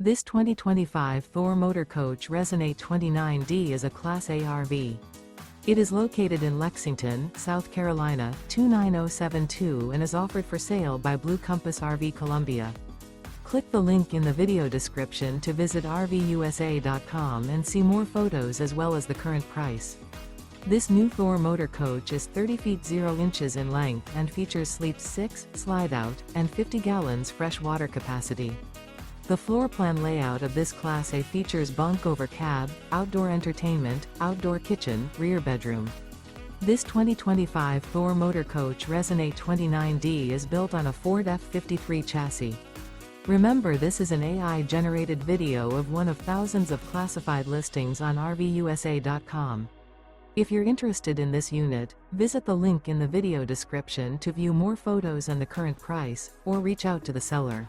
This 2025 Thor Motor Coach Resonate 29D is a Class A RV. It is located in Lexington, South Carolina, 29072 and is offered for sale by Blue Compass RV Columbia. Click the link in the video description to visit RVUSA.com and see more photos as well as the current price. This new Thor Motor Coach is 30 feet 0 inches in length and features Sleep 6, Slideout, and 50 gallons fresh water capacity. The floor plan layout of this Class A features bunk over cab, outdoor entertainment, outdoor kitchen, rear bedroom. This 2025 Thor Motor Coach Resonate 29D is built on a Ford F-53 chassis. Remember, this is an AI-generated video of one of thousands of classified listings on RVUSA.com. If you're interested in this unit, visit the link in the video description to view more photos and the current price, or reach out to the seller.